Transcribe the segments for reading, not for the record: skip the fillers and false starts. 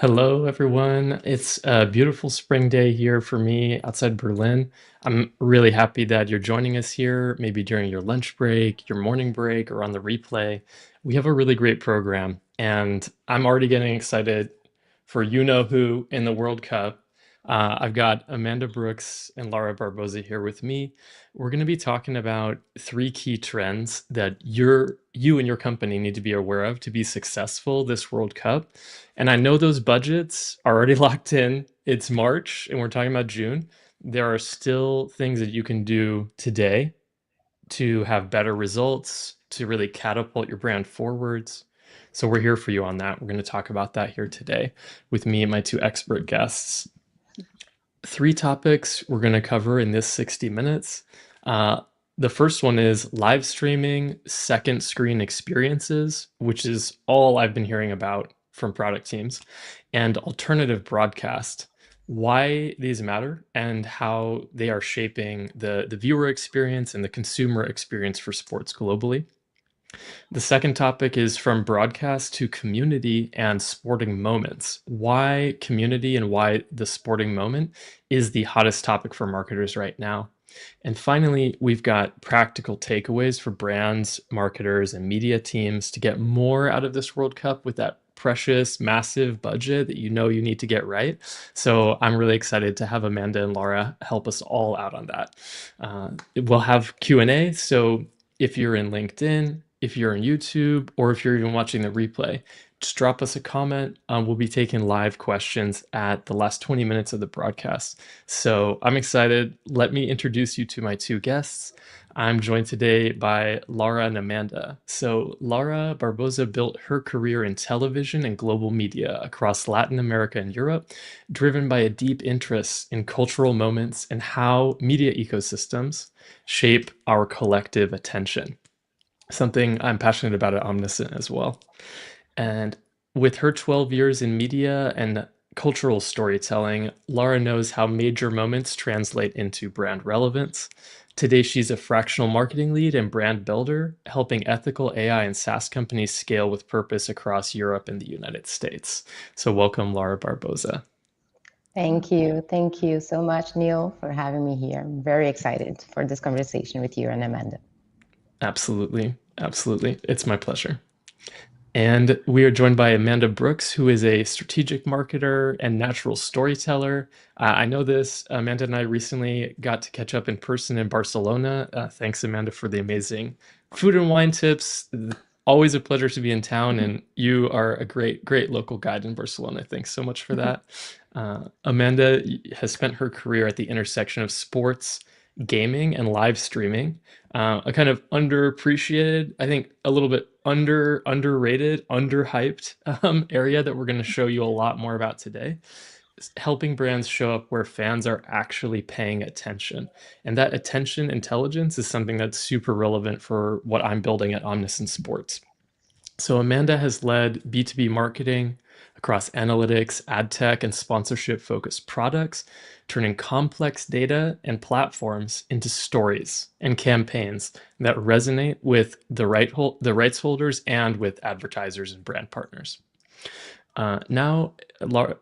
Hello, everyone. It's a beautiful spring day here for me outside Berlin. I'm really happy that you're joining us here, maybe during your lunch break, your morning break, or on the replay. We have a really great program, and I'm already getting excited for you know who in the World Cup. I've got Amanda Brooks and Laura Barboza here with me. We're going to be talking about three key trends that you and your company need to be aware of to be successful this World Cup. And I know those budgets are already locked in. It's March and we're talking about June. There are still things that you can do today to have better results, to really catapult your brand forwards. So we're here for you on that. We're going to talk about that here today with me and my two expert guests. Three topics we're going to cover in this 60 minutes. The first one is live streaming second screen experiences, which is all I've been hearing about from product teams, and alternative broadcast, why these matter and how they are shaping the viewer experience and the consumer experience for sports globally. The second topic is from broadcast to community and sporting moments. Why community and why the sporting moment is the hottest topic for marketers right now. And finally, we've got practical takeaways for brands, marketers, and media teams to get more out of this World Cup with that precious, massive budget that you know you need to get right. So I'm really excited to have Amanda and Laura help us all out on that. We'll have Q&A, so if you're in LinkedIn, if you're on YouTube, or if you're even watching the replay, just drop us a comment. We'll be taking live questions at the last 20 minutes of the broadcast. So I'm excited. Let me introduce you to my two guests. I'm joined today by Laura and Amanda. So Laura Barboza built her career in television and global media across Latin America and Europe, driven by a deep interest in cultural moments and how media ecosystems shape our collective attention. Something I'm passionate about at Omnisent as well. And with her 12 years in media and cultural storytelling, Laura knows how major moments translate into brand relevance. Today, she's a fractional marketing lead and brand builder, helping ethical AI and SaaS companies scale with purpose across Europe and the United States. So, welcome, Laura Barboza. Thank you. Thank you so much, Neil, for having me here. I'm very excited for this conversation with you and Amanda. Absolutely. Absolutely. It's my pleasure. And we are joined by Amanda Brooks, who is a strategic marketer and natural storyteller. I know this. Amanda and I recently got to catch up in person in Barcelona. Thanks, Amanda, for the amazing food and wine tips. Always a pleasure to be in town, and you are a great, great local guide in Barcelona. Thanks so much for that. Amanda has spent her career at the intersection of sports, gaming, and live streaming, a kind of underappreciated, I think a little bit underrated, underhyped area that we're going to show you a lot more about today. Helping brands show up where fans are actually paying attention. And that attention intelligence is something that's super relevant for what I'm building at Omnisent Sports. So Amanda has led B2B marketing across analytics, ad tech, and sponsorship-focused products, turning complex data and platforms into stories and campaigns that resonate with the rights holders and with advertisers and brand partners. Now,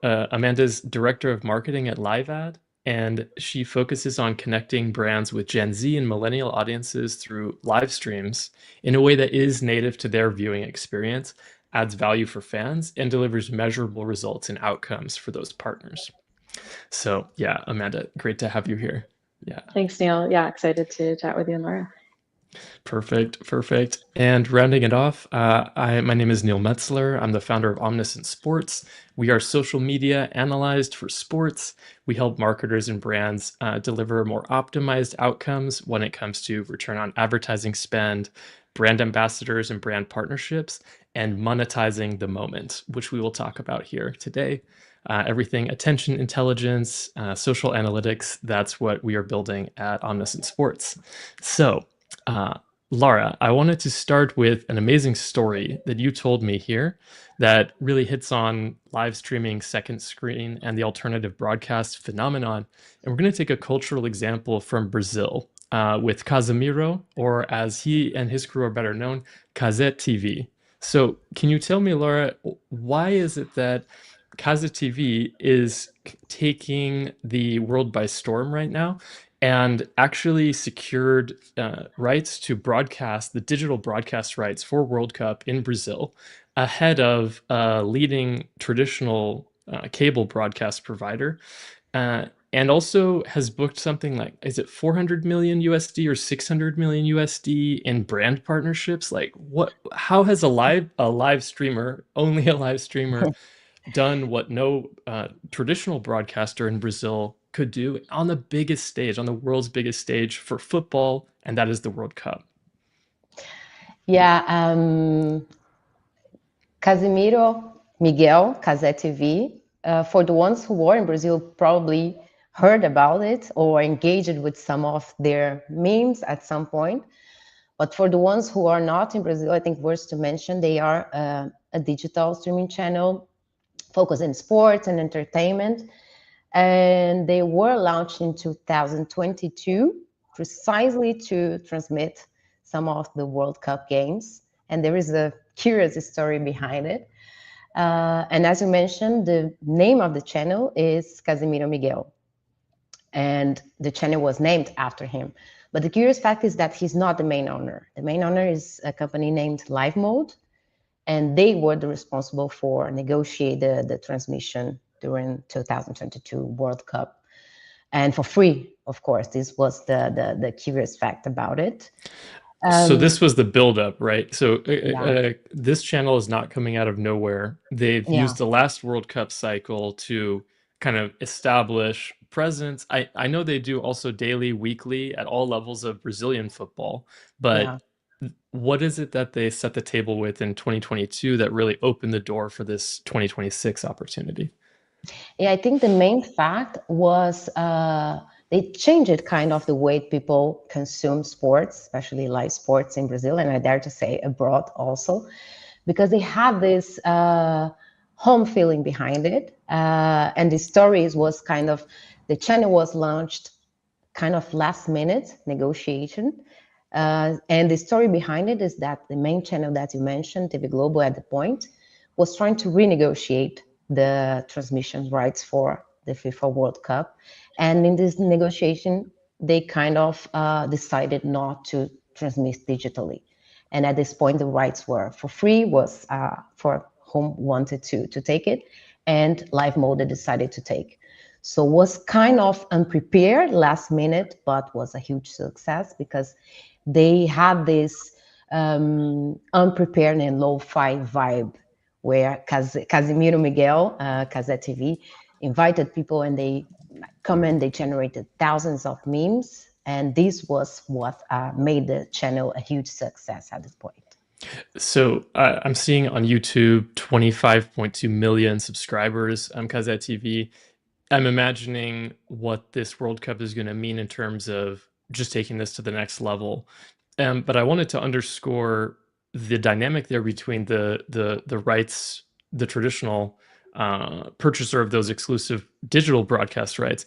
Amanda's director of marketing at Livad, and she focuses on connecting brands with Gen Z and millennial audiences through live streams in a way that is native to their viewing experience, adds value for fans, and delivers measurable results and outcomes for those partners. So, yeah, Amanda, great to have you here. Yeah. Thanks, Neil. Yeah, excited to chat with you and Laura. Perfect, perfect. And rounding it off, my name is Neil Metzler. I'm the founder of Omnisent Sports. We are social media analyzed for sports. We help marketers and brands deliver more optimized outcomes when it comes to return on advertising spend, brand ambassadors and brand partnerships, and monetizing the moment, which we will talk about here today. Everything attention intelligence, social analytics, that's what we are building at Omnisent Sports. So, Laura, I wanted to start with an amazing story that you told me here that really hits on live streaming, second screen, and the alternative broadcast phenomenon. And we're going to take a cultural example from Brazil with Casemiro, or as he and his crew are better known, Kazé TV. So can you tell me, Laura, why is it that Kaza TV is taking the world by storm right now and actually secured rights to broadcast the digital broadcast rights for World Cup in Brazil ahead of a leading traditional cable broadcast provider. And also has booked something like, is it 400 million USD or 600 million USD in brand partnerships? Like what, how has a live streamer, only a live streamer, done what no traditional broadcaster in Brazil could do on the biggest stage, on the world's biggest stage for football, and that is the World Cup? Yeah, Casimiro Miguel, Casé TV. For the ones who were in Brazil, probably heard about it or engaged with some of their memes at some point. But for the ones who are not in Brazil, I think worth to mention, they are a digital streaming channel focused in sports and entertainment. And they were launched in 2022 precisely to transmit some of the World Cup games. And there is a curious story behind it. And as you mentioned, the name of the channel is Casimiro Miguel. And the channel was named after him. But the curious fact is that he's not the main owner. The main owner is a company named Live Mode, and they were the responsible for negotiate the transmission during 2022 World Cup. And for free, of course. This was the curious fact about it. So this was the buildup, right? So Yeah, this channel is not coming out of nowhere. They've yeah, used the last World Cup cycle to kind of establish presence. I know they do also daily, weekly at all levels of Brazilian football, yeah. but what is it that they set the table with in 2022 that really opened the door for this 2026 opportunity? Yeah, I think the main fact was they changed kind of the way people consume sports, especially live sports in Brazil, and I dare to say abroad also, because they had this home feeling behind it. And the stories was kind of, the channel was launched kind of last minute negotiation. And the story behind it is that the main channel that you mentioned, TV Globo at the point, was trying to renegotiate the transmission rights for the FIFA World Cup. And in this negotiation, they kind of decided not to transmit digitally. And at this point, the rights were for free, was for whom wanted to take it, and Live Mode decided to take. So was kind of unprepared, last minute, but was a huge success because they had this unprepared and lo-fi vibe where Casimiro Miguel, Casé TV, invited people and they come and they generated thousands of memes. And this was what made the channel a huge success at this point. So I'm seeing on YouTube 25.2 million subscribers on Kazet TV. I'm imagining what this World Cup is going to mean in terms of just taking this to the next level. But I wanted to underscore the dynamic there between the rights, the traditional purchaser of those exclusive digital broadcast rights.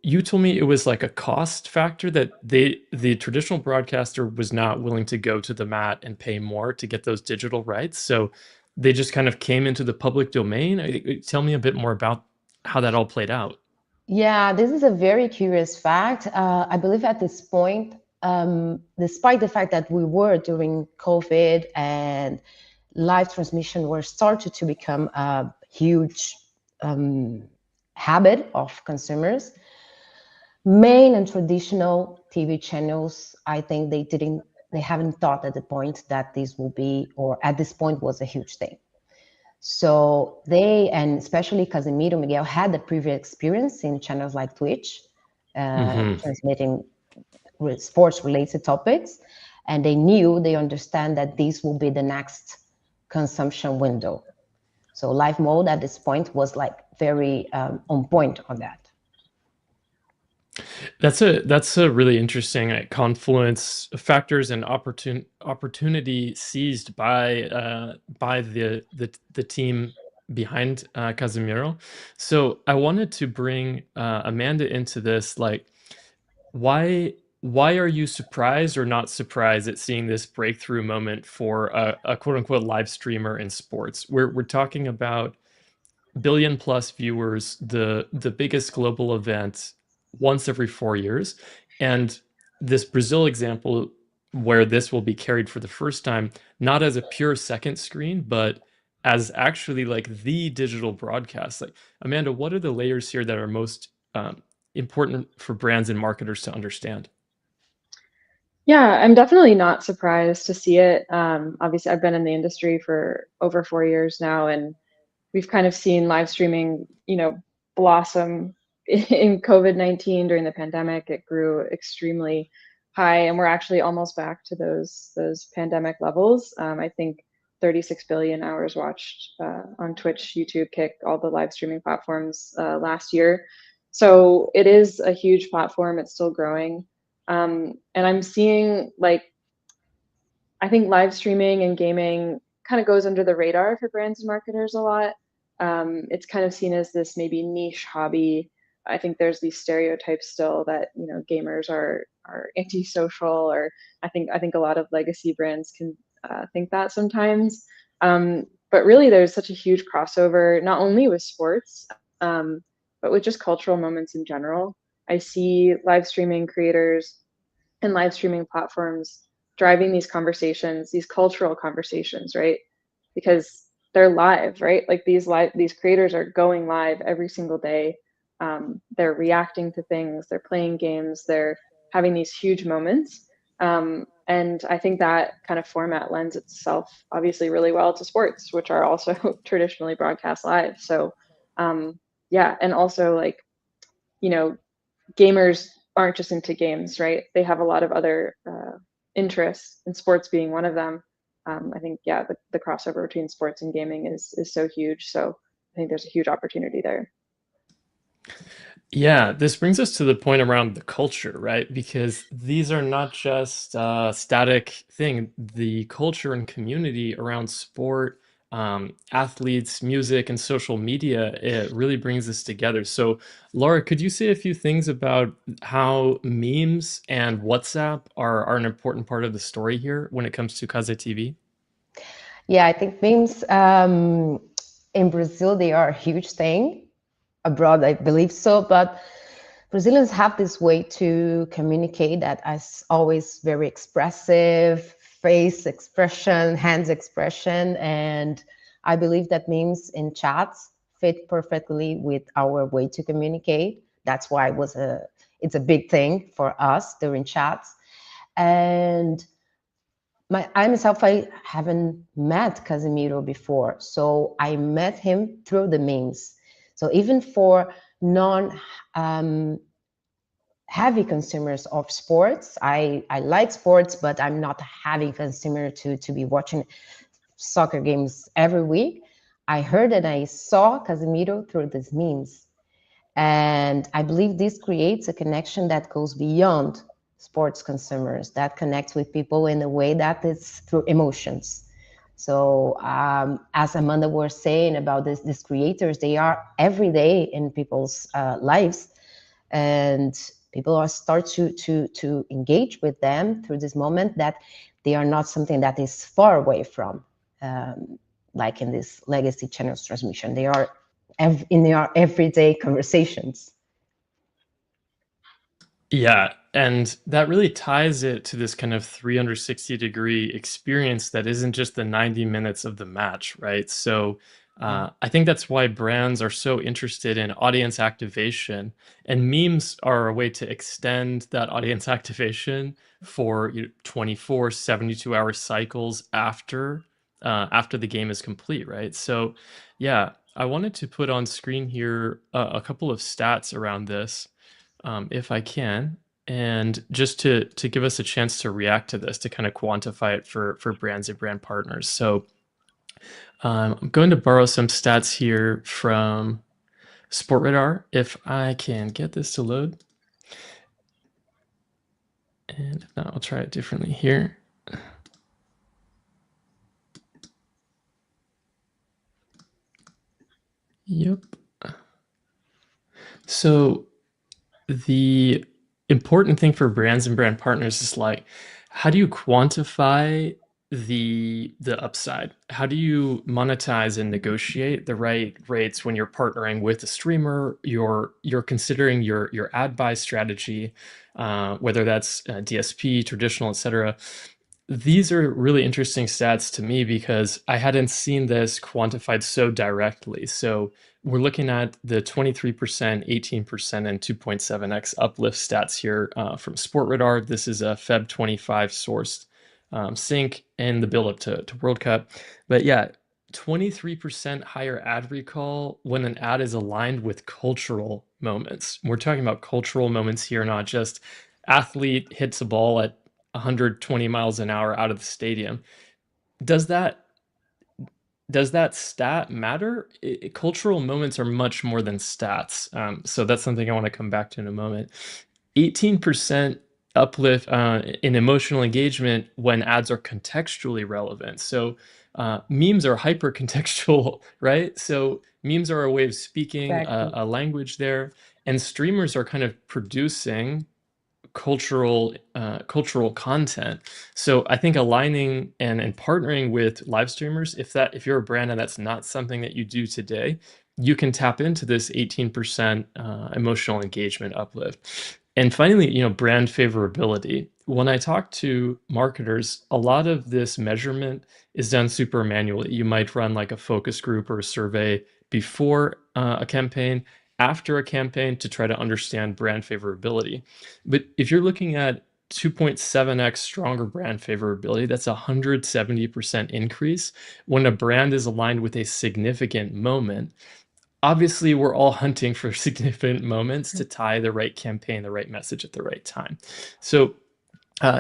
You told me it was like a cost factor that the traditional broadcaster was not willing to go to the mat and pay more to get those digital rights. So they just kind of came into the public domain. Tell me a bit more about how that all played out. Yeah, this is a very curious fact. I believe at this point, despite the fact that we were during COVID and live transmission were started to become a huge habit of consumers, main and traditional TV channels, I think they haven't thought at the point that this will be, or at this point was a huge thing. So they, and especially Casimiro Miguel, had the previous experience in channels like Twitch, transmitting sports related topics. And they understand that this will be the next consumption window. So live mode at this point was like very on point on that. That's a really interesting confluence of factors and opportunity seized by the team behind Casemiro. So I wanted to bring Amanda into this. Like, why are you surprised or not surprised at seeing this breakthrough moment for a quote unquote live streamer in sports? We're talking about billion plus viewers, the biggest global event once every 4 years. And this Brazil example, where this will be carried for the first time, not as a pure second screen, but as actually like the digital broadcast. Like, Amanda, what are the layers here that are most important for brands and marketers to understand? Yeah, I'm definitely not surprised to see it. Obviously, I've been in the industry for over 4 years now, and we've kind of seen live streaming, blossom in COVID-19 during the pandemic. It grew extremely high, and we're actually almost back to those pandemic levels. I think 36 billion hours watched on Twitch, YouTube, Kick, all the live streaming platforms last year. So it is a huge platform. It's still growing. And I'm seeing like I think live streaming and gaming kind of goes under the radar for brands and marketers a lot. It's kind of seen as this maybe niche hobby. I think there's these stereotypes still that gamers are antisocial, or I think a lot of legacy brands can think that sometimes. But really, there's such a huge crossover, not only with sports, um, but with just cultural moments in general. I see live streaming creators and live streaming platforms driving these conversations, these cultural conversations, right? Because they're live, right? Like these creators are going live every single day. They're reacting to things, they're playing games, they're having these huge moments. And I think that kind of format lends itself obviously really well to sports, which are also traditionally broadcast live. So yeah, and also like, you know, gamers aren't just into games, right? They have a lot of other interests, and sports being one of them. I think yeah, the crossover between sports and gaming is so huge. So I think there's a huge opportunity there. Yeah, this brings us to the point around the culture, right? Because these are not just static thing. The culture and community around sport, athletes, music, and social media, it really brings this together. So, Laura, could you say a few things about how memes and WhatsApp are an important part of the story here when it comes to Kaze TV? Yeah, I think memes in Brazil, they are a huge thing. Abroad, I believe so, but Brazilians have this way to communicate that is always very expressive, face expression, hands expression, and I believe that memes in chats fit perfectly with our way to communicate. That's why it's a big thing for us during chats. And I myself, I haven't met Casemiro before, so I met him through the memes. So even for non heavy consumers of sports, I like sports, but I'm not a heavy consumer to be watching soccer games every week. I heard and I saw Casemiro through these memes. And I believe this creates a connection that goes beyond sports consumers, that connects with people in a way that is through emotions. So as Amanda was saying about these creators, they are every day in people's lives, and people are start to engage with them through this moment that they are not something that is far away from, like in this legacy channels transmission. They are in their everyday conversations. Yeah, and that really ties it to this kind of 360-degree experience that isn't just the 90 minutes of the match, right? So Yeah. I think that's why brands are so interested in audience activation, and memes are a way to extend that audience activation for 24, 72-hour cycles after the game is complete, right? So yeah, I wanted to put on screen here a couple of stats around this, if I can, and just to give us a chance to react to this, to kind of quantify it for brands and brand partners. So I'm going to borrow some stats here from Sportradar, if I can get this to load. And if not, I'll try it differently here. Yep. So the important thing for brands and brand partners is like, how do you quantify the upside? How do you monetize and negotiate the right rates when you're partnering with a streamer? You're considering your ad buy strategy, whether that's DSP, traditional, etc. These are really interesting stats to me because I hadn't seen this quantified so directly. So we're looking at the 23%, 18%, and 2.7x uplift stats here from SportRadar. This is a Feb 25 sourced sync in the build up to World Cup. But yeah, 23% higher ad recall when an ad is aligned with cultural moments. We're talking about cultural moments here, not just athlete hits a ball at 120 miles an hour out of the stadium. Does that stat matter? Cultural moments are much more than stats. So that's something I want to come back to in a moment. 18% uplift in emotional engagement when ads are contextually relevant. So memes are hyper contextual, right? So memes are a way of speaking Exactly. a language there, and streamers are kind of producing cultural content. So I think aligning and partnering with live streamers, if you're a brand and that's not something that you do today, you can tap into this 18% emotional engagement uplift. And finally, brand favorability. When I talk to marketers, a lot of this measurement is done super manually. You might run like a focus group or a survey before a campaign, after a campaign to try to understand brand favorability. But if you're looking at 2.7x stronger brand favorability, that's a 170% increase when a brand is aligned with a significant moment. Obviously, we're all hunting for significant moments to tie the right campaign, the right message at the right time. So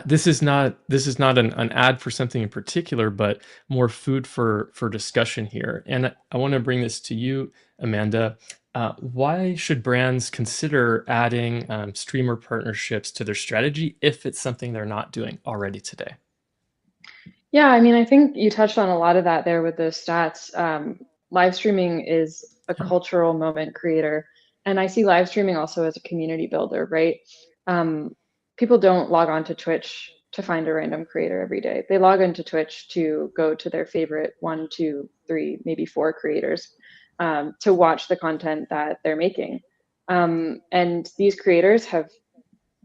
this is not an ad for something in particular, but more food for discussion here. And I want to bring this to you, Amanda. Why should brands consider adding streamer partnerships to their strategy if it's something they're not doing already today? Yeah, I mean, I think you touched on a lot of that there with those stats. Live streaming is a Yeah. cultural moment creator, and I see live streaming also as a community builder, right? People don't log on to Twitch to find a random creator every day. They log into Twitch to go to their favorite 1, 2, 3, maybe 4 creators to watch the content that they're making. And these creators have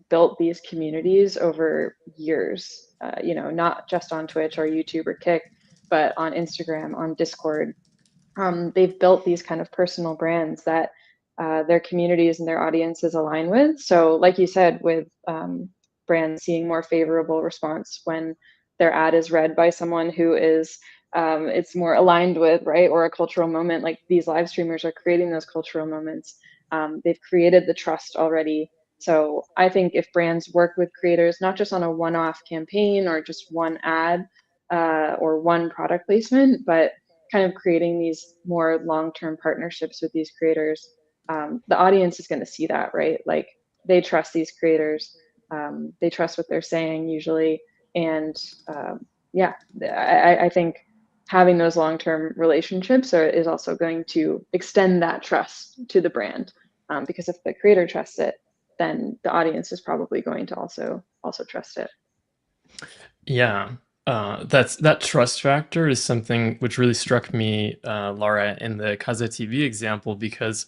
built these communities over years, not just on Twitch or YouTube or Kick, but on Instagram, on Discord. They've built these kind of personal brands that their communities and their audiences align with. So, like you said, with brands seeing more favorable response when their ad is read by someone who is it's more aligned with, right, or a cultural moment. Like these live streamers are creating those cultural moments. They've created the trust already. So I think if brands work with creators, not just on a one-off campaign or just one ad or one product placement, but kind of creating these more long-term partnerships with these creators, the audience is going to see that, right? Like they trust these creators, they trust what they're saying usually, and yeah, I think having those long-term relationships is also going to extend that trust to the brand, because if the creator trusts it, then the audience is probably going to also trust it. Yeah, that trust factor is something which really struck me, Laura, in the Kaza TV example because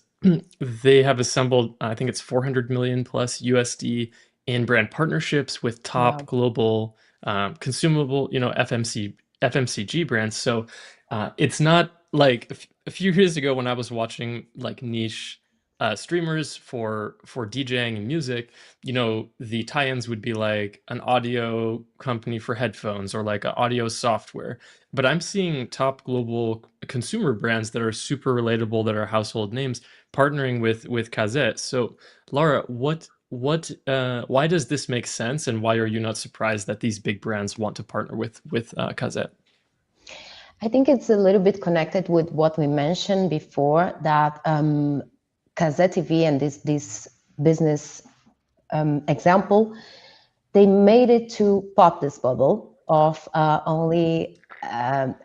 they have assembled, I think it's 400 million plus USD in brand partnerships with top Wow. global consumable, FMCG brands. So it's not like a few years ago when I was watching like niche streamers for DJing and music, the tie-ins would be like an audio company for headphones or like an audio software. But I'm seeing top global consumer brands that are super relatable, that are household names, partnering with Kazet. So, Laura, why does this make sense, and why are you not surprised that these big brands want to partner with Kazet? I think it's a little bit connected with what we mentioned before, that Kazet TV and this business example, they made it to pop this bubble of only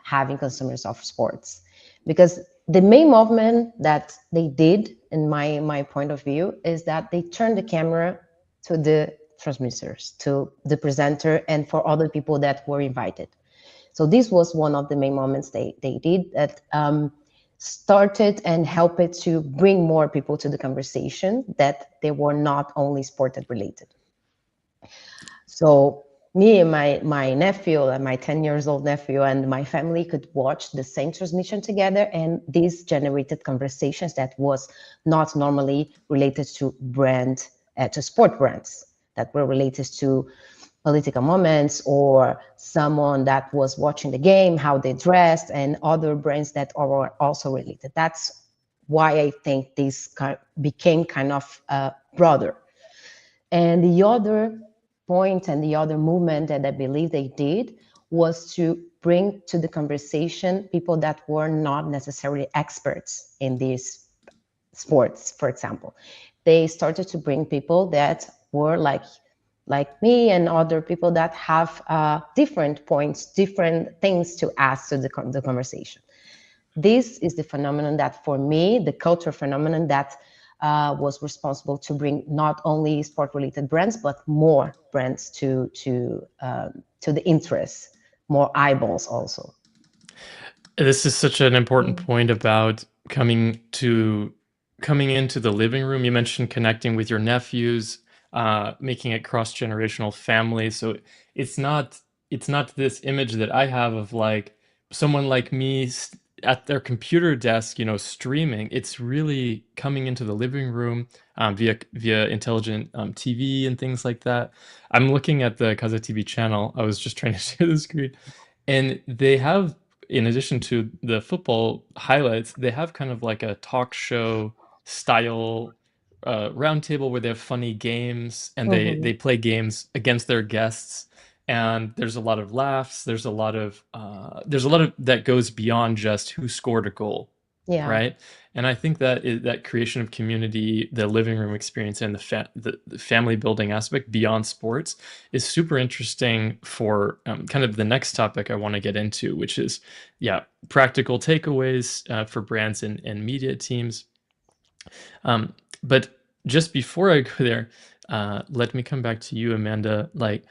having consumers of sports. Because the main movement that they did, in my point of view, is that they turned the camera to the transmitters, to the presenter, and for other people that were invited. So this was one of the main moments they did that started and helped it to bring more people to the conversation, that they were not only sport related. So me and my nephew, and my 10 years old nephew, and my family could watch the same transmission together, and this generated conversations that was not normally related to to sport brands, that were related to political moments or someone that was watching the game, how they dressed, and other brands that are also related. That's why I think this became kind of broader. And the other point and the other movement that I believe they did was to bring to the conversation people that were not necessarily experts in these sports, for example. They started to bring people that were like me and other people that have different points, different things to ask to the conversation. This is the phenomenon that, for me, the culture phenomenon that was responsible to bring not only sport-related brands, but more brands to the interest, more eyeballs also. This is such an important point about coming into the living room. You mentioned connecting with your nephews, making it cross-generational family. So it's not this image that I have of like someone like me at their computer desk, streaming. It's really coming into the living room via intelligent TV and things like that. I'm looking at the Kaza TV channel. I was just trying to share the screen, and they have, in addition to the football highlights, they have kind of like a talk show style roundtable where they have funny games, and they play games against their guests, and there's a lot of laughs. There's a lot of that goes beyond just who scored a goal, Yeah. right? And I think that creation of community, the living room experience, and the family building aspect beyond sports is super interesting for kind of the next topic I want to get into, which is, practical takeaways for brands and media teams. But just before I go there, let me come back to you, Amanda. Like,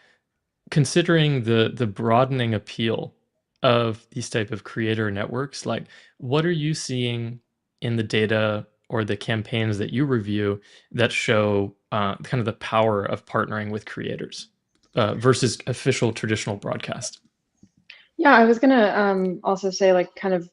considering the broadening appeal of these type of creator networks, like, what are you seeing in the data or the campaigns that you review that show kind of the power of partnering with creators versus official traditional broadcast? Yeah, I was gonna also say, like, kind of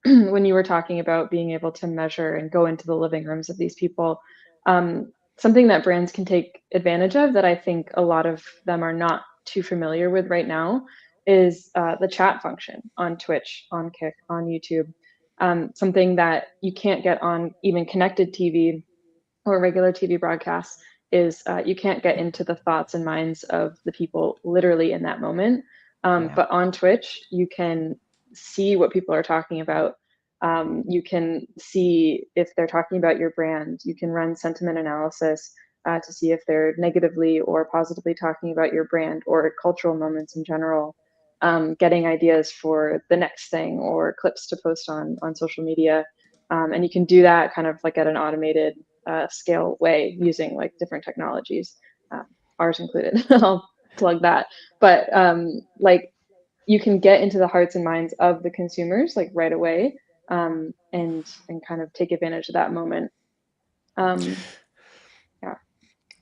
when you were talking about being able to measure and go into the living rooms of these people, something that brands can take advantage of that I think a lot of them are not too familiar with right now is the chat function on Twitch, on Kick, on YouTube. Something that you can't get on even connected TV or regular TV broadcasts is you can't get into the thoughts and minds of the people literally in that moment. But on Twitch, you can see what people are talking about. You can see if they're talking about your brand. You can run sentiment analysis to see if they're negatively or positively talking about your brand or cultural moments in general. Getting ideas for the next thing or clips to post on social media. And you can do that kind of like at an automated scale way using like different technologies, ours included. I'll plug that. But like you can get into the hearts and minds of the consumers like right away, and kind of take advantage of that moment. Yeah.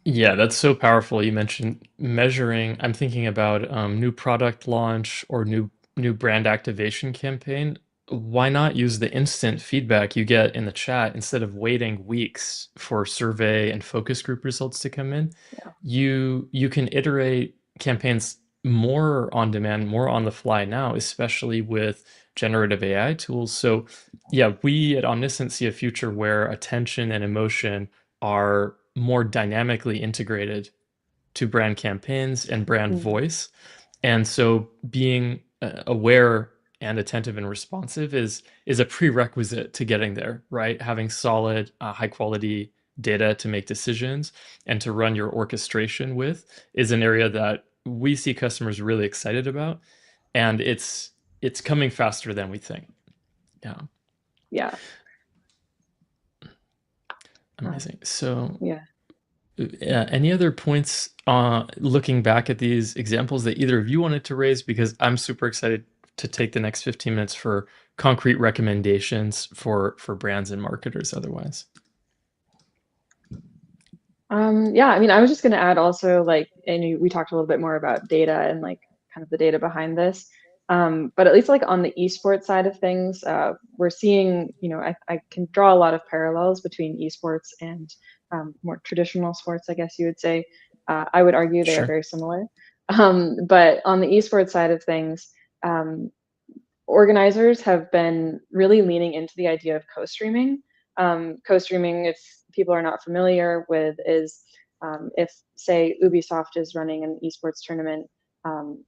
Yeah, that's so powerful. You mentioned measuring. I'm thinking about new product launch or new brand activation campaign. Why not use the instant feedback you get in the chat instead of waiting weeks for survey and focus group results to come in? Yeah. You can iterate campaigns more on demand, more on the fly now, especially with generative AI tools. So yeah, we at Omniscient see a future where attention and emotion are more dynamically integrated to brand campaigns and brand voice. And so being aware and attentive and responsive is a prerequisite to getting there, right? Having solid, high quality data to make decisions and to run your orchestration with is an area that we see customers really excited about, and it's coming faster than we think. Yeah. Yeah. Amazing. So Yeah. any other points looking back at these examples that either of you wanted to raise? Because I'm super excited to take the next 15 minutes for concrete recommendations for brands and marketers otherwise. Yeah, I mean, I was just going to add also, like, and we talked a little bit more about data and like kind of the data behind this. But at least like on the esports side of things, we're seeing, I can draw a lot of parallels between esports and more traditional sports, I guess you would say. I would argue they are Sure. very similar. But on the esports side of things, organizers have been really leaning into the idea of co-streaming. Co-streaming, if people are not familiar with, is if, say, Ubisoft is running an esports tournament,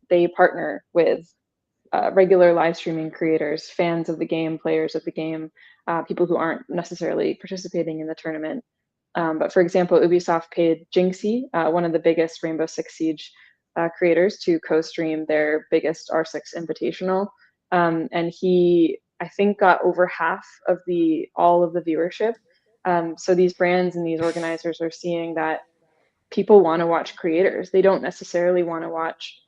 they partner with regular live streaming creators, fans of the game, players of the game, people who aren't necessarily participating in the tournament. But for example, Ubisoft paid Jinxie, one of the biggest Rainbow Six Siege creators, to co-stream their biggest R6 Invitational, and he, I think, got over half of all of the viewership. So these brands and these organizers are seeing that people want to watch creators. They don't necessarily want to watch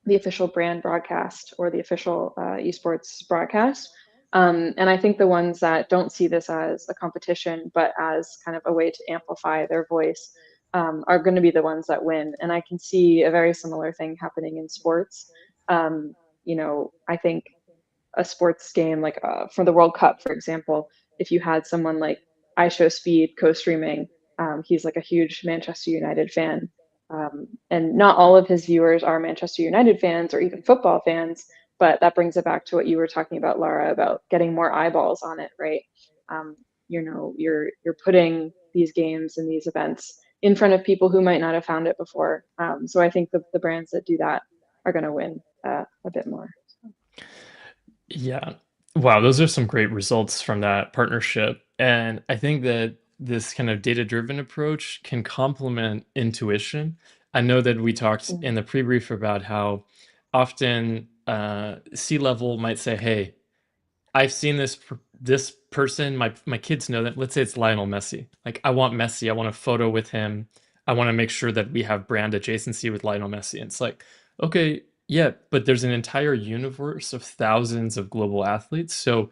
the official brand broadcast or the official esports broadcast. And I think the ones that don't see this as a competition, but as kind of a way to amplify their voice, are going to be the ones that win. And I can see a very similar thing happening in sports. I think a sports game like for the World Cup, for example, if you had someone like I Show Speed co-streaming, he's like a huge Manchester United fan. And not all of his viewers are Manchester United fans or even football fans, but that brings it back to what you were talking about, Laura, about getting more eyeballs on it, right? You're putting these games and these events in front of people who might not have found it before. So I think the brands that do that are going to win a bit more. Yeah. Wow, those are some great results from that partnership. And I think that this kind of data-driven approach can complement intuition. I know that we talked in the pre-brief about how often C-level might say, "Hey, I've seen this person, my kids know that. Let's say it's Lionel Messi. Like, I want Messi. I want a photo with him. I want to make sure that we have brand adjacency with Lionel Messi." And it's like, okay, yeah, but there's an entire universe of thousands of global athletes. So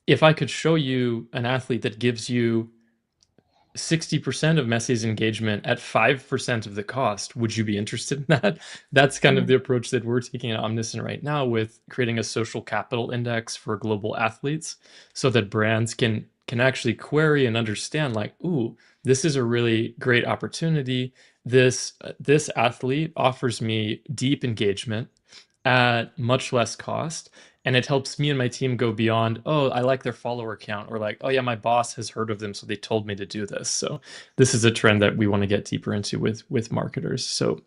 if I could show you an athlete that gives you 60% of Messi's engagement at 5% of the cost, would you be interested in that? That's kind of the approach that we're taking at Omnisent right now with creating a social capital index for global athletes so that brands can actually query and understand like, ooh, this is a really great opportunity. This athlete offers me deep engagement at much less cost, and it helps me and my team go beyond, oh, I like their follower count, or like, oh yeah, my boss has heard of them, so they told me to do this. So this is a trend that we want to get deeper into with marketers. So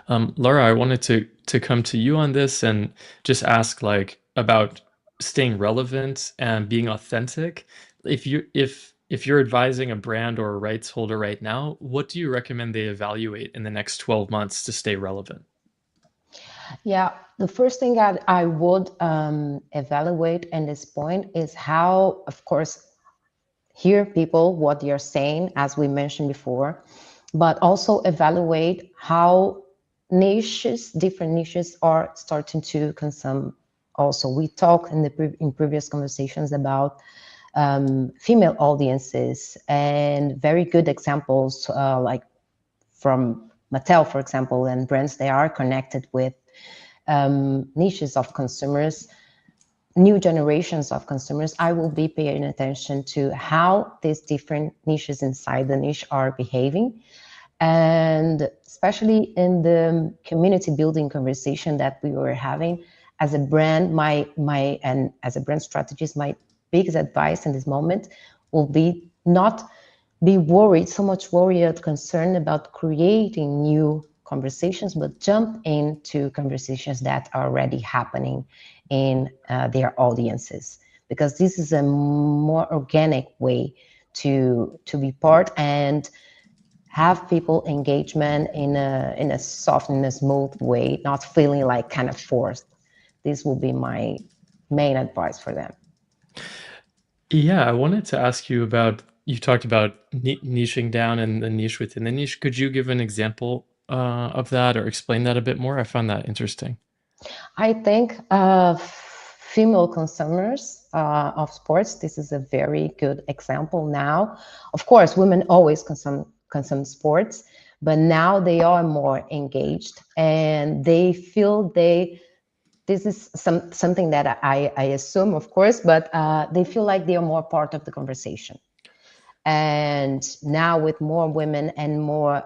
Laura, I wanted to come to you on this and just ask like about staying relevant and being authentic. If you're advising a brand or a rights holder right now, what do you recommend they evaluate in the next 12 months to stay relevant? Yeah, the first thing that I would evaluate in this point is how, of course, hear people, what they're saying, as we mentioned before, but also evaluate how different niches are starting to consume. Also, we talked in previous conversations about female audiences and very good examples like from Mattel, for example, and brands they are connected with niches of consumers, new generations of consumers. I will be paying attention to how these different niches inside the niche are behaving. And especially in the community building conversation that we were having, as a brand, and as a brand strategist, my biggest advice in this moment will be not be worried, so much worried or concerned about creating new conversations, but jump into conversations that are already happening in their audiences, because this is a more organic way to be part and have people engagement in a soft and a smooth way, not feeling like kind of forced. This will be my main advice for them. Yeah, I wanted to ask you about, you talked about niching down and the niche within the niche. Could you give an example of that or explain that a bit more? I found that interesting. I think female consumers of sports, this is a very good example now. Of course, women always consume sports, but now they are more engaged and they feel this is something that I assume, of course, but they feel like they are more part of the conversation. And now with more women and more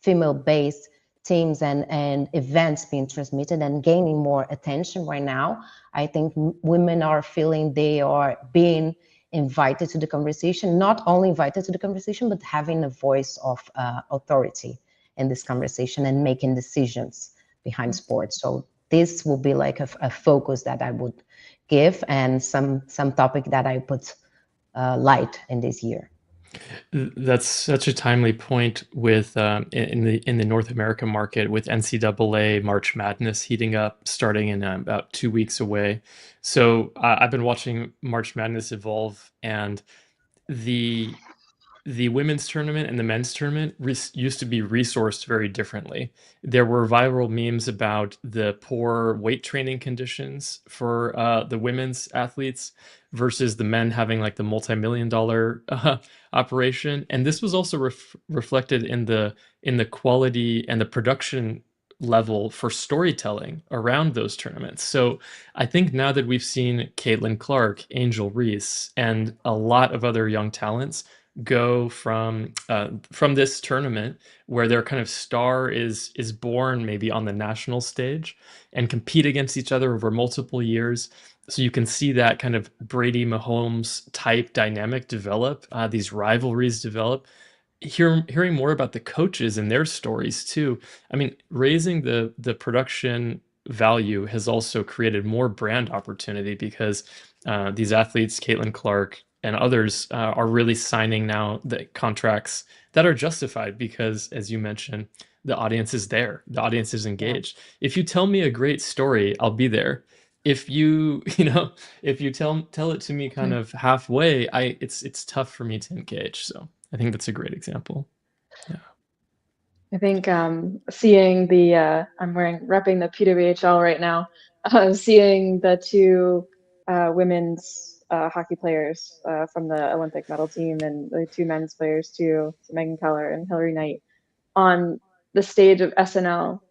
female-based teams and events being transmitted and gaining more attention right now, I think women are feeling they are being invited to the conversation, not only invited to the conversation, but having a voice of authority in this conversation and making decisions behind sports. So this will be like a focus that I would give, and some topic that I put light in this year. That's such a timely point with in the North America market with NCAA March Madness heating up, starting in about 2 weeks away. So I've been watching March Madness evolve, and the the women's tournament and the men's tournament used to be resourced very differently. There were viral memes about the poor weight training conditions for the women's athletes versus the men having like the multi-million-dollar operation, and this was also reflected in the quality and the production level for storytelling around those tournaments. So I think now that we've seen Caitlin Clark, Angel Reese, and a lot of other young talents go from this tournament where their kind of star is born maybe on the national stage and compete against each other over multiple years. So you can see that kind of Brady Mahomes type dynamic develop, these rivalries develop. Hearing more about the coaches and their stories too. I mean, raising the production value has also created more brand opportunity because these athletes, Caitlin Clark and others, are really signing now the contracts that are justified because, as you mentioned, the audience is there, the audience is Yeah. engaged. If you tell me a great story, I'll be there. If you, if you tell it to me kind of halfway, it's tough for me to engage. So I think that's a great example. Yeah. I think seeing I'm repping the PWHL right now, seeing the two women's hockey players from the Olympic medal team and the two men's players too, Megan Keller and Hillary Knight, on the stage of SNL,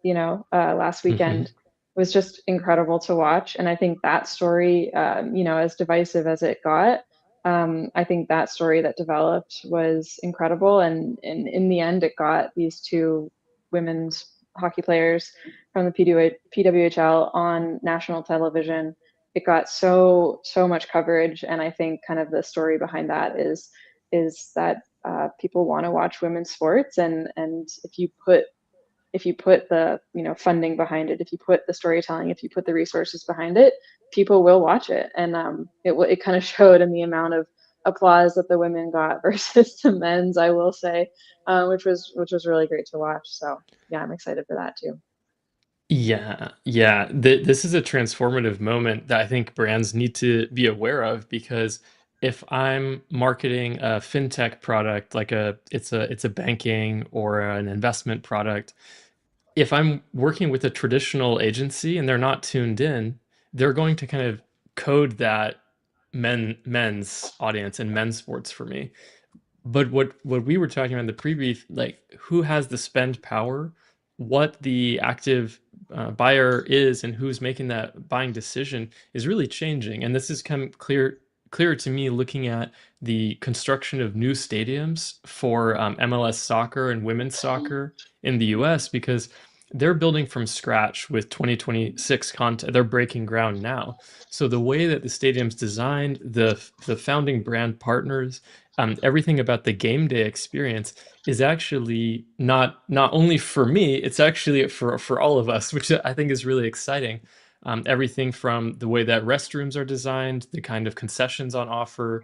last Hmm. weekend was just incredible to watch. And I think that story, as divisive as it got, I think that story that developed was incredible. And in the end, it got these two women's hockey players from the PWHL on national television. It got so much coverage, and I think kind of the story behind that is that people want to watch women's sports, and if you put the funding behind it, if you put the storytelling, if you put the resources behind it, people will watch it. And it kind of showed in the amount of applause that the women got versus the men's, I will say, which was really great to watch. So yeah, I'm excited for that too. Yeah, yeah. This is a transformative moment that I think brands need to be aware of because if I'm marketing a fintech product, like it's a banking or an investment product, if I'm working with a traditional agency and they're not tuned in, they're going to kind of code that men's audience and men's sports for me. But what we were talking about in the previous, like who has the spend power, what the active buyer is, and who's making that buying decision is really changing. And this has come clearer to me looking at the construction of new stadiums for MLS soccer and women's soccer in the US because they're building from scratch with 2026 content. They're breaking ground now. So the way that the stadium's designed, the founding brand partners, everything about the game day experience is actually not only for me, it's actually for all of us, which I think is really exciting. Everything from the way that restrooms are designed, the kind of concessions on offer,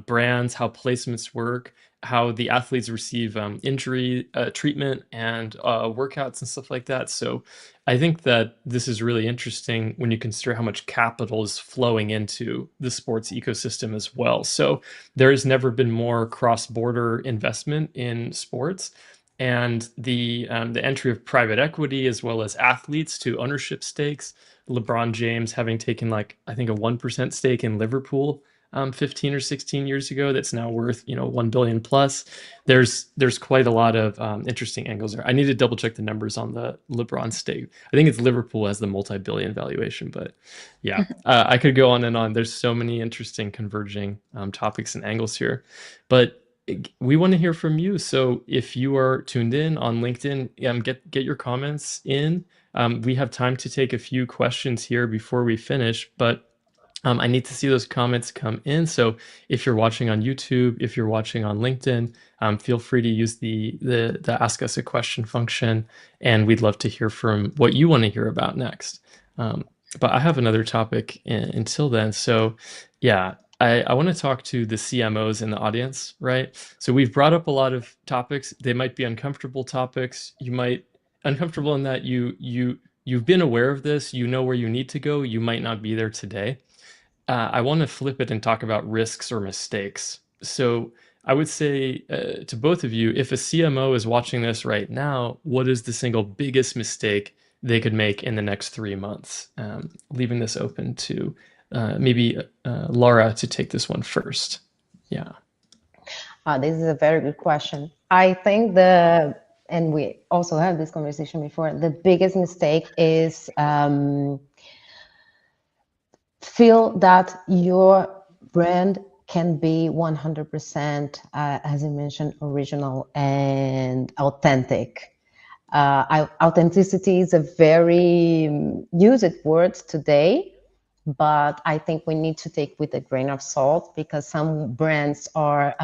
brands, how placements work, how the athletes receive injury treatment and workouts and stuff like that. So I think that this is really interesting when you consider how much capital is flowing into the sports ecosystem as well. So there has never been more cross-border investment in sports. and the entry of private equity as well as athletes to ownership stakes. LeBron James having taken like I think a 1% stake in Liverpool 15 or 16 years ago that's now worth 1 billion plus. There's quite a lot of interesting angles there. I need to double check the numbers on the LeBron stake. I think it's Liverpool has the multi-billion valuation, but yeah, I could go on and on. There's so many interesting converging topics and angles here, but we want to hear from you. So if you are tuned in on LinkedIn, get your comments in. We have time to take a few questions here before we finish, but I need to see those comments come in. So if you're watching on YouTube, if you're watching on LinkedIn, feel free to use the Ask Us a Question function, and we'd love to hear from what you want to hear about next. But I have another topic until then. So yeah, I want to talk to the CMOs in the audience, right? So we've brought up a lot of topics. They might be uncomfortable topics. You might uncomfortable in that you've been aware of this, you know where you need to go, you might not be there today. I want to flip it and talk about risks or mistakes. So I would say to both of you, if a CMO is watching this right now, what is the single biggest mistake they could make in the next 3 months? Leaving this open to maybe Laura to take this one first. Yeah. This is a very good question. I think and we also had this conversation before, the biggest mistake is feel that your brand can be 100%, as you mentioned, original and authentic. Authenticity is a very used word today, but I think we need to take with a grain of salt, because some brands are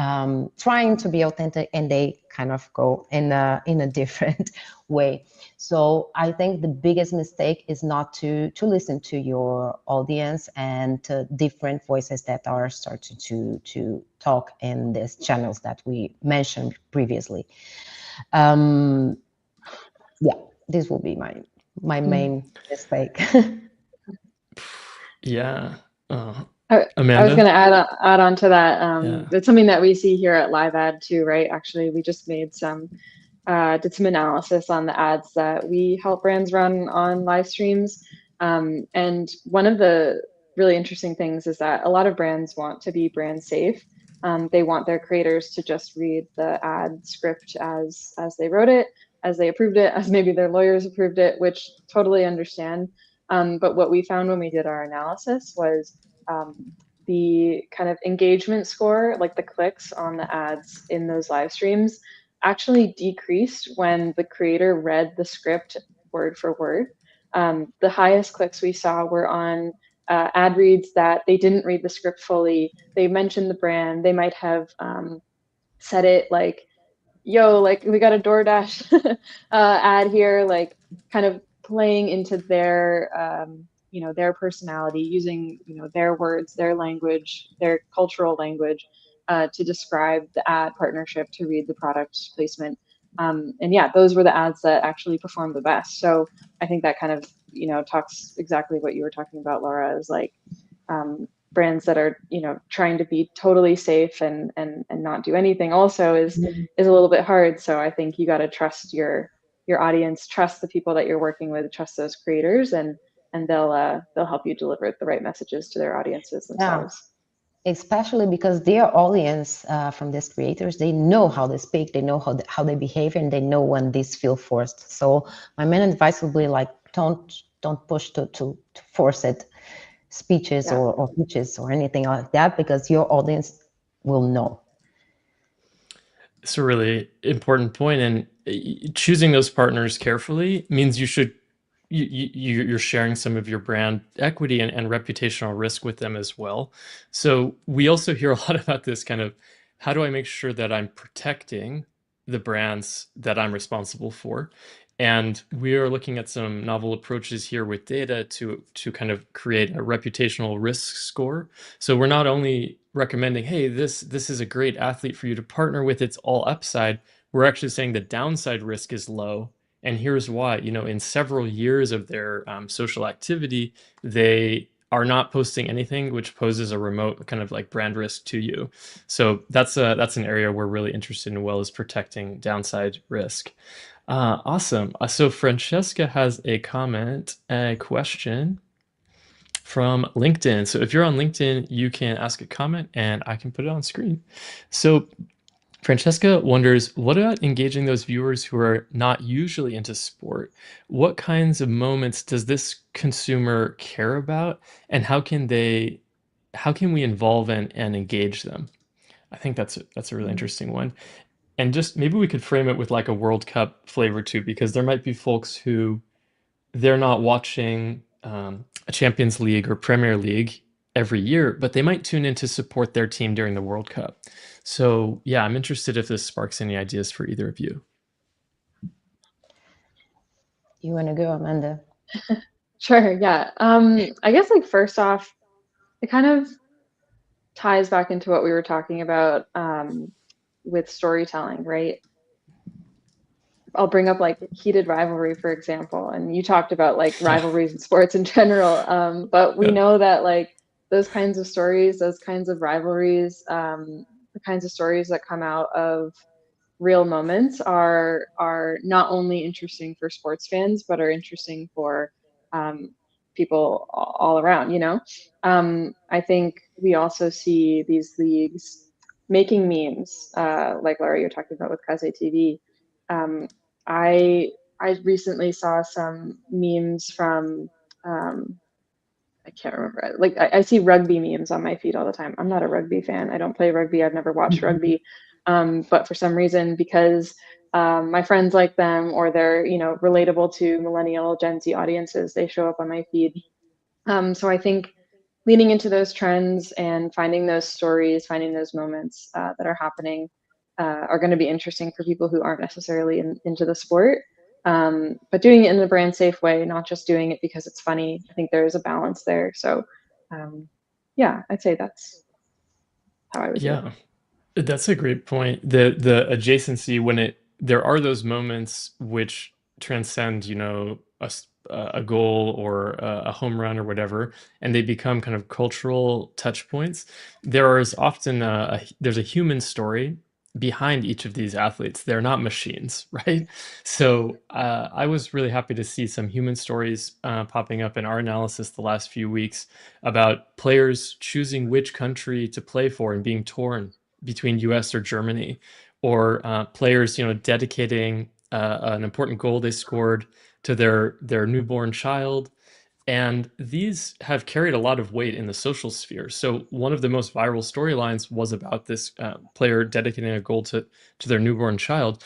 trying to be authentic and they kind of go in a different way. So I think the biggest mistake is not to listen to your audience and to different voices that are starting to talk in these channels that we mentioned previously. Yeah, this will be my main mistake. Yeah. I was Amanda? going to add on to that. Yeah. It's something that we see here at Livad too, right? Actually, we just did some analysis on the ads that we help brands run on live streams. And one of the really interesting things is that a lot of brands want to be brand safe. They want their creators to just read the ad script as they wrote it, as they approved it, as maybe their lawyers approved it, which totally understand. But what we found when we did our analysis was the kind of engagement score, like the clicks on the ads in those live streams, actually decreased when the creator read the script word for word. The highest clicks we saw were on ad reads that they didn't read the script fully. They mentioned the brand. They might have said it like, yo, like we got a DoorDash ad here, like kind of playing into their their personality, using their words, their language, their cultural language to describe the ad partnership, to read the product placement. And yeah, those were the ads that actually performed the best. So I think that kind of talks exactly what you were talking about, Laura, is like brands that are trying to be totally safe and not do anything also is a little bit hard. So I think you got to trust your audience, trust the people that you're working with, trust those creators, and they'll help you deliver the right messages to their audiences themselves. Yeah. Especially because their audience from these creators, they know how they speak, they know how they behave, and they know when these feel forced. So my main advice would be like, don't push to force it, speeches or pitches or anything like that, because your audience will know. It's a really important point, and choosing those partners carefully means you're sharing some of your brand equity and reputational risk with them as well. So we also hear a lot about this kind of, how do I make sure that I'm protecting the brands that I'm responsible for? And we are looking at some novel approaches here with data to kind of create a reputational risk score. So we're not only recommending, hey, this is a great athlete for you to partner with, it's all upside. We're actually saying the downside risk is low. And here's why. In several years of their social activity, they are not posting anything, which poses a remote kind of like brand risk to you. So that's an area we're really interested in, well, is protecting downside risk. Awesome. So Francesca has a comment, a question from LinkedIn. So if you're on LinkedIn, you can ask a comment and I can put it on screen. So Francesca wonders, what about engaging those viewers who are not usually into sport? What kinds of moments does this consumer care about, and how can we involve and engage them? I think that's a really interesting one. And just maybe we could frame it with like a World Cup flavor too, because there might be folks who they're not watching a Champions League or Premier League every year, but they might tune in to support their team during the World Cup. So yeah, I'm interested if this sparks any ideas for either of you. You want to go, Amanda? Sure, yeah. I guess like first off, it kind of ties back into what we were talking about with storytelling, right? I'll bring up like heated rivalry, for example, and you talked about like Yeah. rivalries in sports in general. But we Yeah. know that like those kinds of stories, those kinds of rivalries, the kinds of stories that come out of real moments are not only interesting for sports fans, but are interesting for people all around. I think we also see these leagues making memes, like Laura, you're talking about with Kaze TV. Um, I I recently saw some memes from I can't remember. Like I see rugby memes on my feed all the time. I'm not a rugby fan. I don't play rugby. I've never watched rugby. But for some reason, because my friends like them or they're relatable to millennial Gen Z audiences, they show up on my feed. So I think leaning into those trends and finding those stories, finding those moments that are happening are going to be interesting for people who aren't necessarily into the sport. But doing it in the brand safe way, not just doing it because it's funny. I think there is a balance there. So, yeah, I'd say that's how I would do it. Yeah. That's a great point. The adjacency when it there are those moments which transcend, a goal or a home run or whatever, and they become kind of cultural touch points. There is often there's a human story behind each of these athletes. They're not machines, right? So I was really happy to see some human stories popping up in our analysis the last few weeks about players choosing which country to play for and being torn between US or Germany, or players, dedicating an important goal they scored to their newborn child. And these have carried a lot of weight in the social sphere. So one of the most viral storylines was about this player dedicating a goal to their newborn child.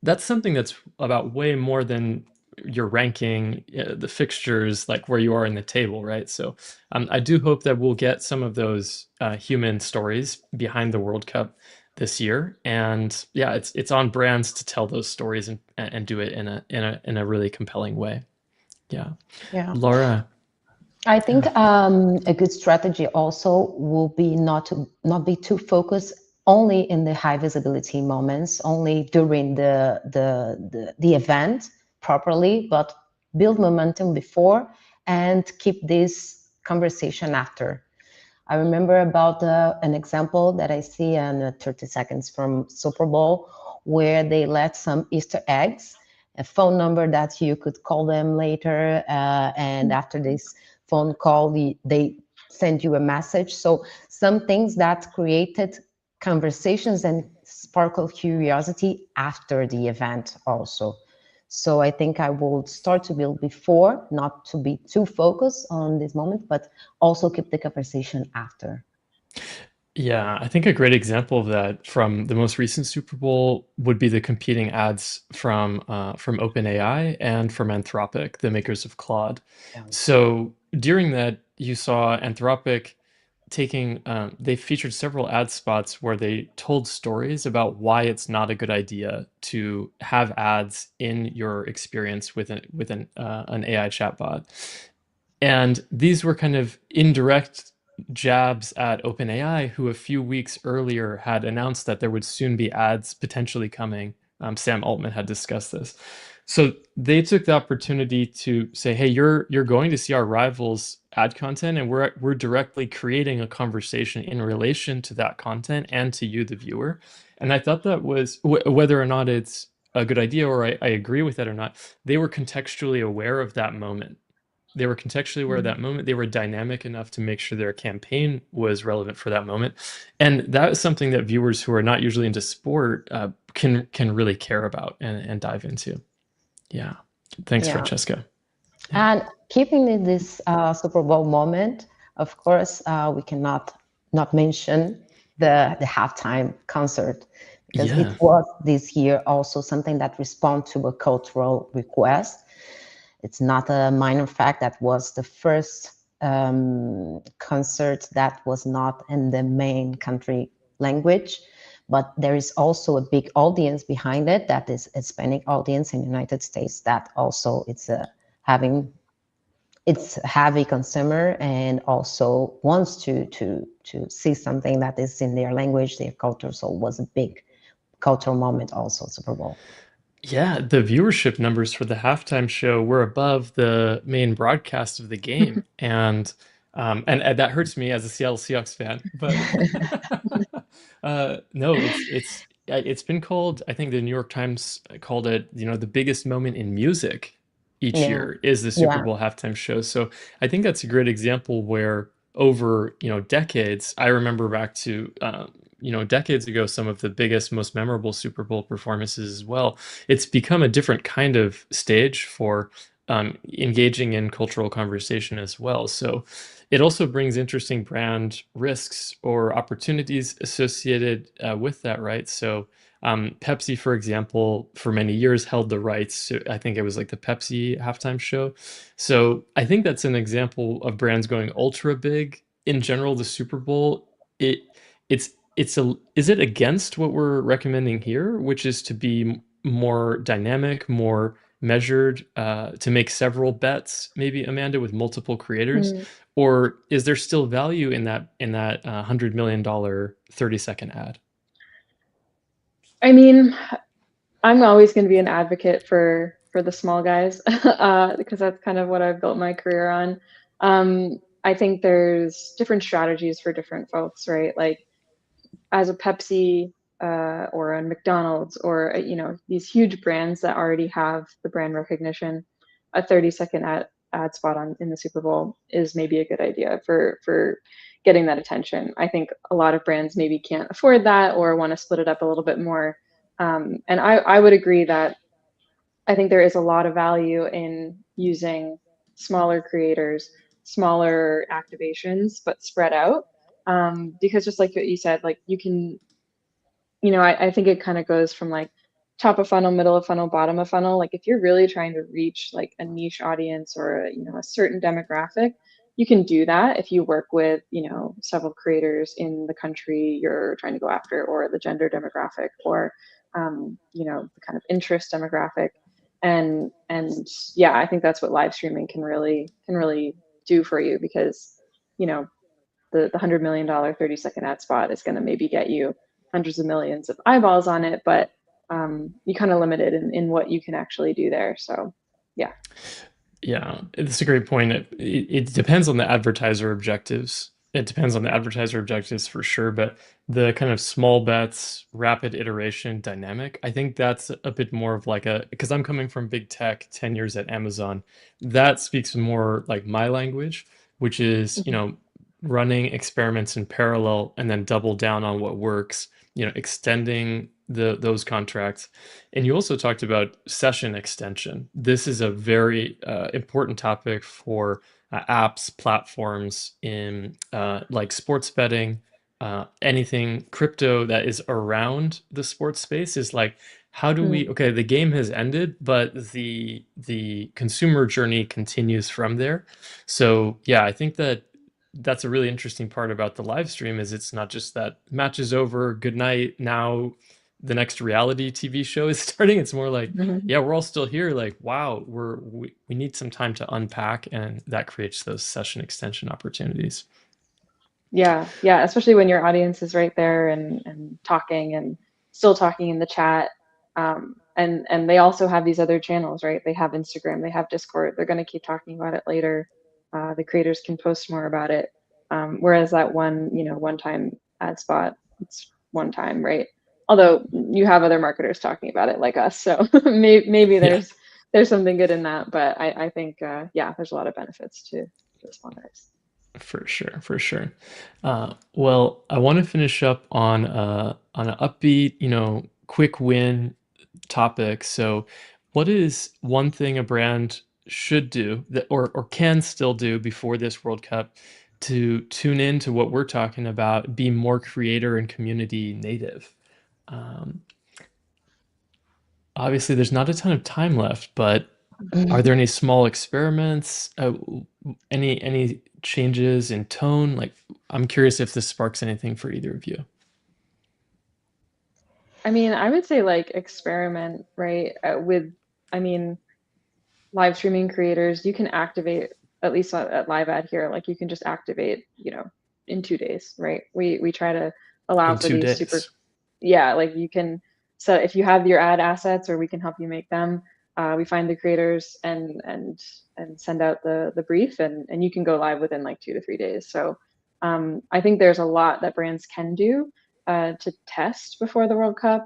That's something that's about way more than your ranking, the fixtures, like where you are in the table, right? So I do hope that we'll get some of those human stories behind the World Cup this year. And yeah, it's on brands to tell those stories and do it in a really compelling way. Yeah. Yeah. Laura. I think a good strategy also will be not be too focused only in the high visibility moments, only during the event properly, but build momentum before and keep this conversation after. I remember about an example that I see in 30 seconds from Super Bowl where they let some Easter eggs, a phone number that you could call them later, and after this phone call, they send you a message. So some things that created conversations and sparkle curiosity after the event also. So I think I will start to build before, not to be too focused on this moment, but also keep the conversation after. Yeah, I think a great example of that from the most recent Super Bowl would be the competing ads from OpenAI and from Anthropic, the makers of Claude. Yeah. So during that, you saw Anthropic they featured several ad spots where they told stories about why it's not a good idea to have ads in your experience with an AI chatbot. And these were kind of indirect jabs at OpenAI, who a few weeks earlier had announced that there would soon be ads potentially coming. Sam Altman had discussed this. So they took the opportunity to say, hey, you're going to see our rivals ad content, and we're directly creating a conversation in relation to that content and to you, the viewer. And I thought that was whether or not it's a good idea or I agree with it or not, they were contextually aware of that moment. They were contextually aware of that moment. They were dynamic enough to make sure their campaign was relevant for that moment, and that is something that viewers who are not usually into sport can really care about and dive into. Yeah, thanks, Yeah. Francesca. Yeah. And keeping in this Super Bowl moment, of course, we cannot not mention the halftime concert, because it Yeah. was this year also something that responded to a cultural request. It's not a minor fact that was the first concert that was not in the main country language, but there is also a big audience behind it, that is a Hispanic audience in the United States, that also having it's heavy consumer and also wants to see something that is in their language, their culture. So it was a big cultural moment also, Super Bowl. Yeah, the viewership numbers for the halftime show were above the main broadcast of the game, and that hurts me as a Seattle Seahawks fan. But no, it's been called. I think the New York Times called it, the biggest moment in music each Yeah, year is the Super yeah, Bowl halftime show. So I think that's a great example where over, decades, I remember back to decades ago, some of the biggest, most memorable Super Bowl performances as well. It's become a different kind of stage for engaging in cultural conversation as well. So it also brings interesting brand risks or opportunities associated with that, right? So Pepsi, for example, for many years held the rights to, I think it was like the Pepsi halftime show. So I think that's an example of brands going ultra big. In general, the Super Bowl, it is it against what we're recommending here, which is to be more dynamic, more measured, to make several bets, maybe Amanda, with multiple creators, Mm. or is there still value in that $100 million 30-second ad? I mean, I'm always going to be an advocate for the small guys because that's kind of what I've built my career on. I think there's different strategies for different folks, right? Like as a Pepsi or a McDonald's or these huge brands that already have the brand recognition, a 30-second ad spot on in the Super Bowl is maybe a good idea for getting that attention. I think a lot of brands maybe can't afford that or want to split it up a little bit more. And I would agree that I think there is a lot of value in using smaller creators, smaller activations, but spread out. Because just like what you said, like you can, I think it kind of goes from like top of funnel, middle of funnel, bottom of funnel. Like if you're really trying to reach like a niche audience or a certain demographic, you can do that if you work with several creators in the country you're trying to go after, or the gender demographic, or the kind of interest demographic. And yeah, I think that's what live streaming can really do for you, because you know the $100 million 30-second ad spot is going to maybe get you hundreds of millions of eyeballs on it, but you kind of limited in what you can actually do there. So yeah. Yeah, it's a great point. It depends on the advertiser objectives. It depends on the advertiser objectives for sure, but the kind of small bets, rapid iteration dynamic, I think that's a bit more of like because I'm coming from big tech, 10 years at Amazon, that speaks more like my language, which is, Mhm. running experiments in parallel and then double down on what works, extending those contracts. And you also talked about session extension. This is a very important topic for apps, platforms in like sports betting, anything crypto that is around the sports space is like, how do we, Mm. okay, the game has ended, but the consumer journey continues from there. So yeah, I think that's a really interesting part about the live stream is it's not just that match is over, good night, now the next reality TV show is starting. It's more like, Mhm. yeah, we're all still here. Like, wow, we need some time to unpack, and that creates those session extension opportunities. Yeah, especially when your audience is right there and talking and still talking in the chat. And they also have these other channels, right? They have Instagram, they have Discord. They're going to keep talking about it later. The creators can post more about it. Whereas that one-time ad spot, it's one time, right? Although you have other marketers talking about it like us, so maybe Yeah. there's something good in that. But I think there's a lot of benefits to the sponsors. For sure, for sure. Well, I want to finish up on an upbeat, quick win topic. So, what is one thing a brand should do that or can still do before this World Cup to tune in to what we're talking about, be more creator and community native? Um, Obviously, there's not a ton of time left, but are there any small experiments? Any changes in tone? Like, I'm curious if this sparks anything for either of you. I mean, I would say like experiment, right? I mean, live streaming creators, you can activate, at least at Livad here, like you can just activate, in 2 days, right? We try to allow In for two these super, days. yeah, like you can. So if you have your ad assets, or we can help you make them, we find the creators and send out the brief, and you can go live within like 2 to 3 days. So I think there's a lot that brands can do to test before the World Cup,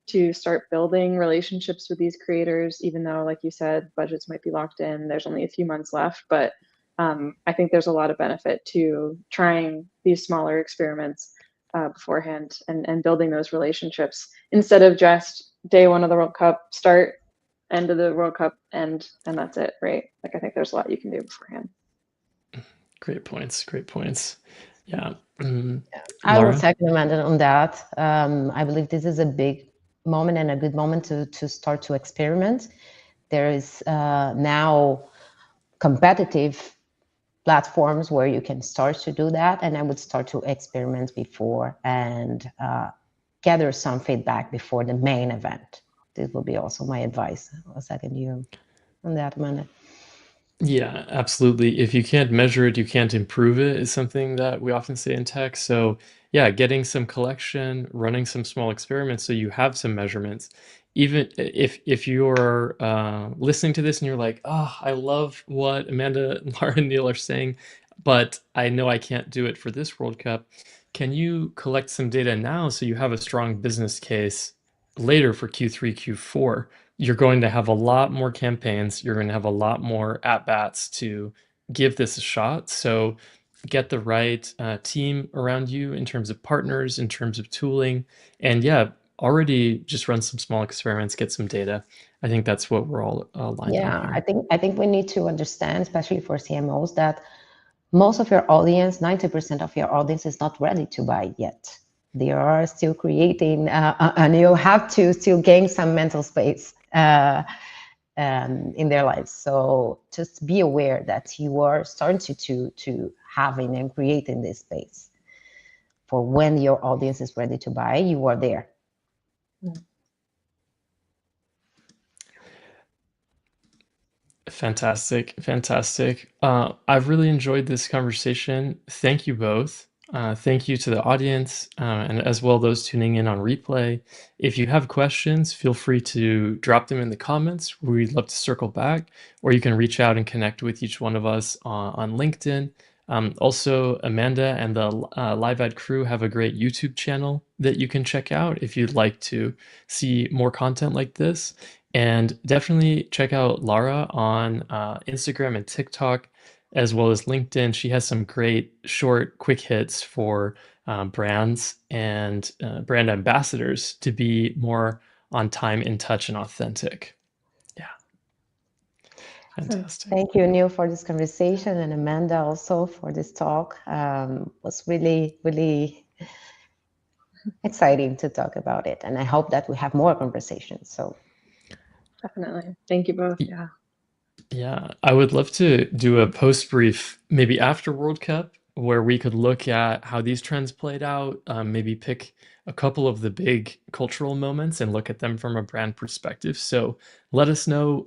to start building relationships with these creators, even though, like you said, budgets might be locked in. There's only a few months left, but I think there's a lot of benefit to trying these smaller experiments beforehand, and building those relationships instead of just day one of the World Cup, start, end of the World Cup, and that's it, right? Like I think there's a lot you can do beforehand. Great points. Great points. Yeah. I will Laura? second Amanda on that. I believe this is a big moment and a good moment to start to experiment. There is now competitive platforms where you can start to do that, and I would start to experiment before and gather some feedback before the main event. This will be also my advice. I'll second you on that, Amanda. Yeah, absolutely. If you can't measure it, you can't improve it is something that we often say in tech. So, yeah, getting some collection, running some small experiments so you have some measurements. Even if you're listening to this and you're like, oh, I love what Amanda, Laura, and Neil are saying, but I know I can't do it for this World Cup. Can you collect some data now so you have a strong business case later for Q3, Q4? You're going to have a lot more campaigns. You're going to have a lot more at bats to give this a shot. So get the right team around you in terms of partners, in terms of tooling, and yeah, already just run some small experiments, get some data. I think that's what we're all aligned on Yeah, here. I think we need to understand, especially for CMOs, that most of your audience, 90% of your audience, is not ready to buy yet. They are still creating, and you have to still gain some mental space in their lives. So just be aware that you are starting to having and creating this space for when your audience is ready to buy. You are there. Fantastic, fantastic. I've really enjoyed this conversation. Thank you both. Thank you to the audience, and as well those tuning in on replay. If you have questions, feel free to drop them in the comments. We'd love to circle back, or you can reach out and connect with each one of us on LinkedIn. Also, Amanda and the Live Ad crew have a great YouTube channel that you can check out if you'd like to see more content like this. And definitely check out Lara on Instagram and TikTok, as well as LinkedIn. She has some great short, quick hits for brands and brand ambassadors to be more on time, in touch, and authentic. Yeah, fantastic. Thank you, Neil, for this conversation, and Amanda also for this talk. Was really, really exciting to talk about it, and I hope that we have more conversations. So Definitely. Thank you both. Yeah. Yeah, I would love to do a post brief maybe after World Cup where we could look at how these trends played out, maybe pick a couple of the big cultural moments and look at them from a brand perspective. So let us know.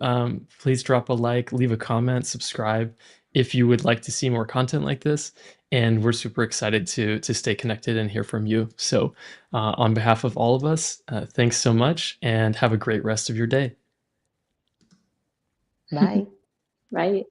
Please drop a like, leave a comment, subscribe if you would like to see more content like this. And we're super excited to stay connected and hear from you. So on behalf of all of us, thanks so much and have a great rest of your day. bye. Right.